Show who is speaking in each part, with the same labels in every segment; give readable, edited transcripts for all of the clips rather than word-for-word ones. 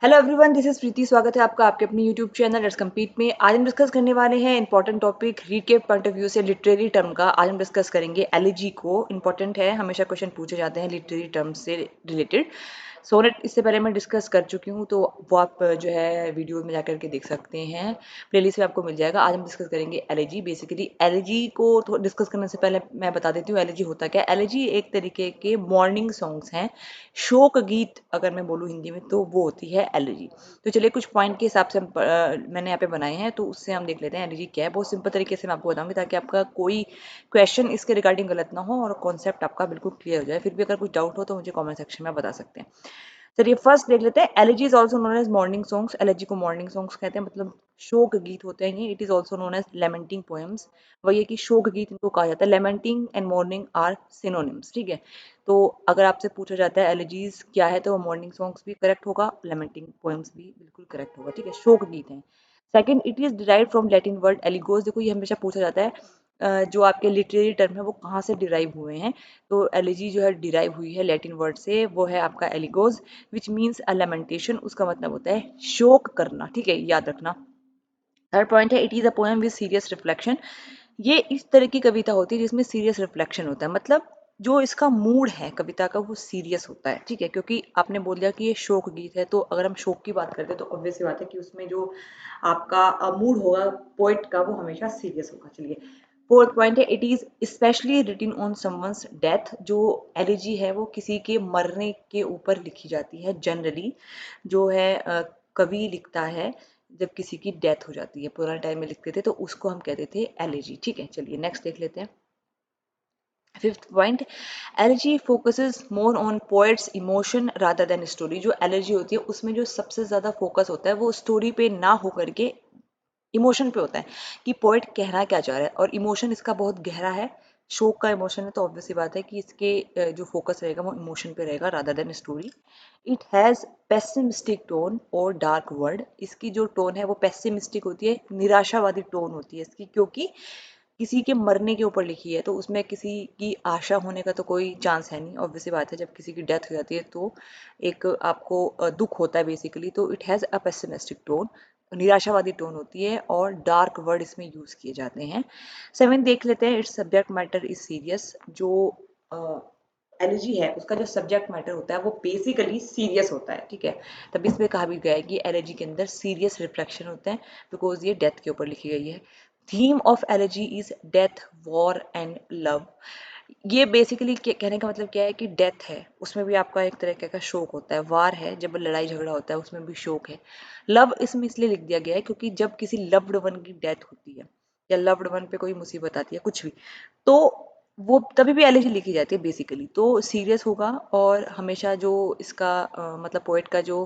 Speaker 1: Hello everyone, this is प्रीति। स्वागत है आपका आपके अपने यूट्यूब चैनल लेट्स कम्पीट में। आज हम डिस्कस करने वाले हैं इंपॉर्टेंट टॉपिक रीड के पॉइंट ऑफ व्यू से लिटरेरी टर्म का। आज हम डिस्कस करेंगे एलिजी को। इंपॉर्टेंट है, हमेशा क्वेश्चन पूछे जाते हैं लिटरेरी टर्म से रिलेटेड। सोनेट इससे पहले मैं डिस्कस कर चुकी हूँ, तो वो आप जो है वीडियो में जाकर के देख सकते हैं, प्लेलिस्ट में आपको मिल जाएगा। आज हम डिस्कस करेंगे एलिजी। बेसिकली एलिजी को डिस्कस करने से पहले मैं बता देती हूँ एलिजी होता क्या है। एलिजी एक तरीके के मॉर्निंग सॉन्ग्स हैं, शोक गीत अगर मैं बोलूँ हिंदी में तो वो होती है एलिजी। तो चलिए कुछ पॉइंट के हिसाब से मैंने यहाँ पे बनाए हैं, तो उससे हम देख लेते हैं एलिजी क्या है। बहुत सिंपल तरीके से मैं आपको बताऊंगी ताकि आपका कोई क्वेश्चन इसके रिगार्डिंग गलत ना हो और कॉन्सेप्ट आपका बिल्कुल क्लियर हो जाए। फिर भी अगर कुछ डाउट हो तो मुझे कमेंट सेक्शन में बता सकते हैं। चलिए फर्स्ट देख लेते हैं। Elegy is also known as mourning songs. Elegy को मॉर्निंग सॉन्ग्स कहते हैं, मतलब शोक गीत होते हैं ये। It is also known as lamenting poems. वही है कि शोक गीत इनको कहा जाता है। Lamenting and mourning are synonyms, ठीक है। तो अगर आपसे पूछा जाता है एलिजीज क्या है, तो वो मॉर्निंग सॉन्ग्स भी करेक्ट होगा, लेमेंटिंग पोएम्स भी बिल्कुल करेक्ट होगा, ठीक है। शोक गीत हैं। Second, it is derive from Latin word elegos. देखो ये हमेशा पूछा जाता है जो आपके लिटरेरी टर्म है वो कहाँ से डिराइव हुए हैं। तो एलिजी जो है डिराइव हुई है लैटिन वर्ड से, वो है आपका एलिगोस, विच मीन्स अ लेमेंटेशन। उसका मतलब होता है शोक करना, ठीक है, याद रखना। थर्ड पॉइंट है, it is a poem with serious reflection. ये इस तरह की कविता होती है जिसमें सीरियस रिफ्लेक्शन होता है, मतलब जो इसका मूड है कविता का वो सीरियस होता है, ठीक है। क्योंकि आपने बोल दिया कि ये शोक गीत है, तो अगर हम शोक की बात करते हैं तो ऑब्वियस सी बात है कि उसमें जो आपका मूड होगा पोइट का वो हमेशा सीरियस होगा। चलिए फोर्थ पॉइंट है, it is specially written on someone's death. जो एलिजी है वो किसी के मरने के ऊपर लिखी जाती है जनरली। जो है कवि लिखता है जब किसी की डेथ हो जाती है, पुराने टाइम में लिखते थे, तो उसको हम कहते थे एलिजी, ठीक है। चलिए नेक्स्ट देख लेते हैं। Fifth point, allergy focuses more on poets emotion rather than story. जो एलर्जी होती है उसमें जो सबसे ज़्यादा फोकस होता है वो स्टोरी पे ना हो करके इमोशन पे होता है कि पोएट कहना क्या चाह रहा है, और इमोशन इसका बहुत गहरा है। शोक का इमोशन है, तो ऑब्वियस सी बात है कि इसके जो फोकस रहेगा वो इमोशन पे रहेगा rather than story. It has pessimistic tone और डार्क वर्ड। इसकी जो टोन है वो पेसिमिस्टिक होती है, निराशावादी टोन होती है इसकी, क्योंकि किसी के मरने के ऊपर लिखी है तो उसमें किसी की आशा होने का तो कोई चांस है नहीं। ऑब्वियसली बात है, जब किसी की डेथ हो जाती है तो एक आपको दुख होता है बेसिकली। तो it has a pessimistic tone, निराशावादी टोन होती है, और डार्क वर्ड इसमें यूज किए जाते हैं। सेवन देख लेते हैं, it's subject matter is serious. जो एलिजी है उसका जो सब्जेक्ट मैटर होता है वो बेसिकली सीरियस होता है, ठीक है। तभी इसमें कहा भी गया है कि एलिजी के अंदर सीरियस रिफ्लेक्शन होते हैं, बिकॉज ये डेथ के ऊपर लिखी गई है। Theme of elegy is death, war and love. ये बेसिकली कहने का मतलब क्या है कि डेथ है उसमें भी आपका एक तरह का शोक होता है, वार है जब लड़ाई झगड़ा होता है उसमें भी शोक है। लव इसमें इसलिए लिख दिया गया है क्योंकि जब किसी लव्ड वन की डेथ होती है या लव्ड वन पे कोई मुसीबत आती है कुछ भी, तो वो तभी भी एलिजी लिखी जाती है बेसिकली। तो सीरियस होगा, और हमेशा जो इसका मतलब पोएट का जो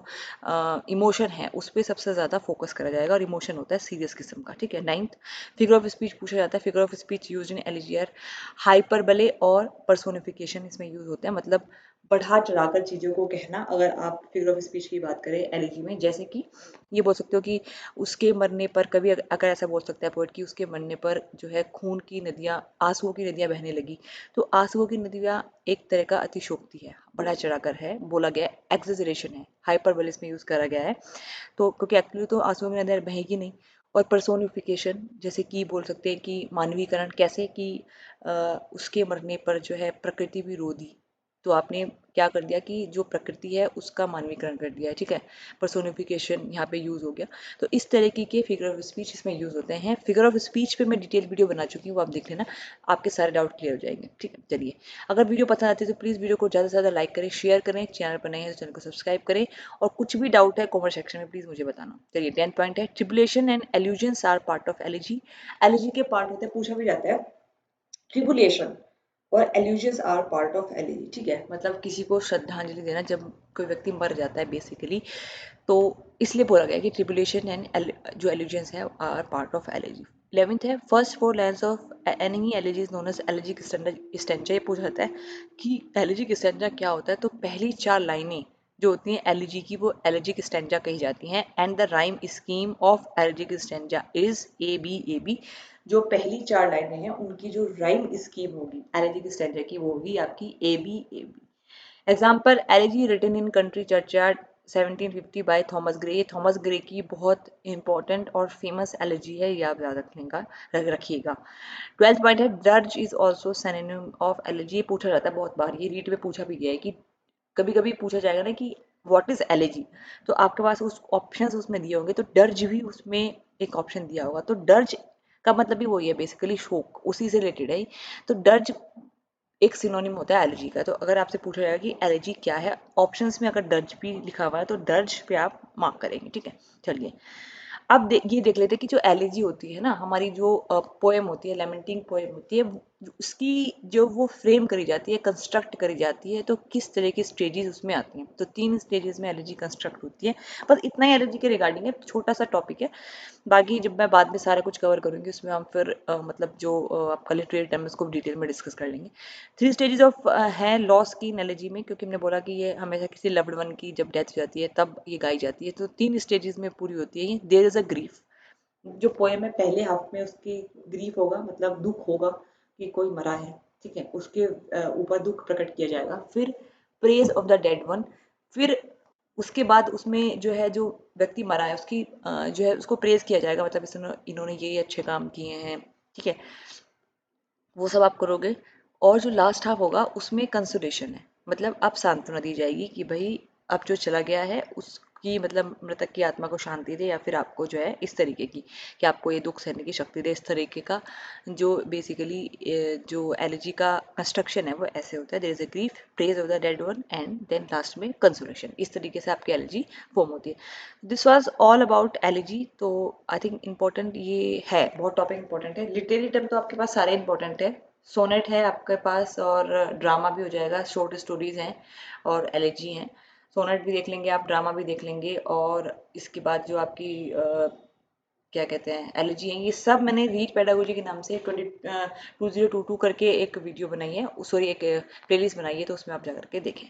Speaker 1: इमोशन है उस पर सबसे ज़्यादा फोकस करा जाएगा, और इमोशन होता है सीरियस किस्म का, ठीक है। नाइन्थ, फिगर ऑफ स्पीच पूछा जाता है। Figure of speech use in elegy are hyperbole और पर्सोनिफिकेशन इसमें यूज होते हैं, मतलब बढ़ा चढ़ाकर चीज़ों को कहना। अगर आप फिगर ऑफ स्पीच की बात करें एलिजी में, जैसे कि ये बोल सकते हो कि उसके मरने पर, कभी अगर ऐसा बोल सकता है पोएट कि उसके मरने पर जो है खून की नदियाँ, आंसुओं की नदियाँ बहने लगी। तो आंसुओं की नदियाँ एक तरह का अतिशोक्ति है, बढ़ा चढ़ाकर है बोला गया, एक्सेजरेशन है, हाइपरबोलिस में यूज करा गया है। तो क्योंकि एक्चुअली तो आंसुओं की नदियाँ बहेगी नहीं। और पर्सोनिफिकेशन, जैसे कि बोल सकते हैं कि मानवीकरण, कैसे कि उसके मरने पर जो है प्रकृति भी रो दी। तो आपने क्या कर दिया कि जो प्रकृति है उसका मानवीकरण कर दिया है, ठीक है। पर्सोनिफिकेशन यहाँ पे यूज हो गया। तो इस तरीके के फिगर ऑफ स्पीच इसमें यूज होते हैं। फिगर ऑफ स्पीच पे मैं डिटेल वीडियो बना चुकी हूँ, वो आप देख लेना, आपके सारे डाउट क्लियर हो जाएंगे, ठीक है। चलिए, अगर वीडियो पसंद आती है तो प्लीज़ वीडियो को ज़्यादा से ज़्यादा लाइक करें, शेयर करें, चैनल पर नए हैं तो चैनल को सब्सक्राइब करें, और कुछ भी डाउट है कमेंट सेक्शन में प्लीज़ मुझे बताना। चलिए, 10th पॉइंट है, tribulation and allusions are part of elegy. Elegy के पार्ट होते हैं, पूछा भी जाता है। ट्रिबुलेशन और allusions are part of elegy, ठीक है। मतलब किसी को श्रद्धांजलि देना जब कोई व्यक्ति मर जाता है बेसिकली, तो इसलिए बोला गया कि ट्रिबुलेशन एंड जो एलिजेंस है are part of elegy. 11th है, first four lines of any elegy is known as elegiac stanza. ये पूछा जाता है कि एलिजिक स्टैंजा क्या होता है, तो पहली चार लाइनें जो होती हैं एलिजी की वो एलिजिक स्टैंजा कही जाती हैं। And the rhyme scheme of elegiac stanza is A B. जो पहली चार लाइनें हैं उनकी जो राइम स्कीम होगी एलिजिक स्टैंजा की वो होगी आपकी A B. Example, elegy written in country churchyard 1750 by Thomas Gray. ये थॉमस ग्रे की बहुत इंपॉर्टेंट और फेमस एलर्जी है, ये आप याद रखिएगा। 12th पॉइंट है, दर्ज is also synonym of allergy. ये पूछा जाता है बहुत बार, ये रीट में पूछा भी गया है कि कभी कभी पूछा जाएगा ना कि व्हाट इज एलर्जी, तो आपके पास उस ऑप्शंस उसमें दिए होंगे, तो डर्ज भी उसमें एक ऑप्शन दिया होगा। तो डर्ज का मतलब भी वही है, बेसिकली शोक, उसी से रिलेटेड है। तो डर्ज एक सिनोनिम होता है एलर्जी का। तो अगर आपसे पूछा जाएगा कि एलर्जी क्या है, ऑप्शंस में अगर दर्ज भी लिखा हुआ है तो दर्ज पे आप मार्क करेंगे, ठीक है। चलिए अब ये देख लेते हैं कि जो एलर्जी होती है ना, हमारी जो पोएम होती है, लेमेंटिंग पोएम होती है, उसकी जो वो फ्रेम करी जाती है, कंस्ट्रक्ट करी जाती है, तो किस तरह की स्टेजेस उसमें आती हैं। तो 3 स्टेजेस में एलर्जी कंस्ट्रक्ट होती है। बस इतना ही एलर्जी के रिगार्डिंग है, छोटा सा टॉपिक है। बाकी जब मैं बाद में सारा कुछ कवर करूंगी उसमें हम फिर मतलब जो आपका लिटरेरी टर्म है उसको डिटेल में डिस्कस कर लेंगे। 3 स्टेजेस ऑफ है लॉस की एनालॉजी में, क्योंकि हमने बोला कि ये हमेशा किसी लव्ड वन की जब डेथ हो जाती है तब ये गाई जाती है। तो 3 स्टेजेस में पूरी होती है ये। देयर इज अ ग्रीफ, जो पोएम है पहले हाफ में उसकी ग्रीफ होगा, मतलब दुख होगा कि कोई मरा है, ठीक है, उसके ऊपर दुख प्रकट किया जाएगा। फिर praise of the dead one, फिर उसके बाद उसमें जो है जो व्यक्ति मरा है उसकी जो है उसको प्रेज किया जाएगा, मतलब इसने इन्होंने ये अच्छे काम किए हैं, ठीक है, वो सब आप करोगे। और जो लास्ट हाफ होगा उसमें कंसोलेशन है, मतलब आप सांत्वना दी जाएगी कि भाई अब जो चला गया है उसकी मतलब मृतक की आत्मा को शांति दे, या फिर आपको जो है इस तरीके की कि आपको ये दुख सहने की शक्ति दे, इस तरीके का जो बेसिकली जो एलर्जी का कंस्ट्रक्शन है वो ऐसे होता है। There is a grief, praise of the dead one and then last में कंसोलेशन। इस तरीके से आपकी एलर्जी फॉर्म होती है। This was all about allergy. तो आई थिंक इंपॉर्टेंट ये है, बहुत टॉपिक इंपॉर्टेंट है। लिटरेरी टर्म तो आपके पास सारे इंपॉर्टेंट है, सोनेट है आपके पास, और ड्रामा भी हो जाएगा, शॉर्ट स्टोरीज हैं और एलिजी हैं। सोनेट भी देख लेंगे आप, ड्रामा भी देख लेंगे, और इसके बाद जो आपकी क्या कहते हैं एलिजी हैं, ये सब मैंने रीड पेडागोजी के नाम से 2022 करके एक वीडियो बनाई है, सॉरी एक प्लेलिस्ट बनाई है, तो उसमें आप जा करके देखें।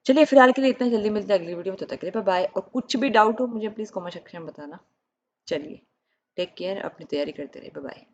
Speaker 1: चलिए फिलहाल के लिए इतना, जल्दी मिलते हैं अगली वीडियो में, तब तक के लिए बाय बाय। और कुछ भी डाउट हो मुझे प्लीज़ कमेंट सेक्शन में बताना। चलिए टेक केयर, अपनी तैयारी करते रहिए, बाय बाय।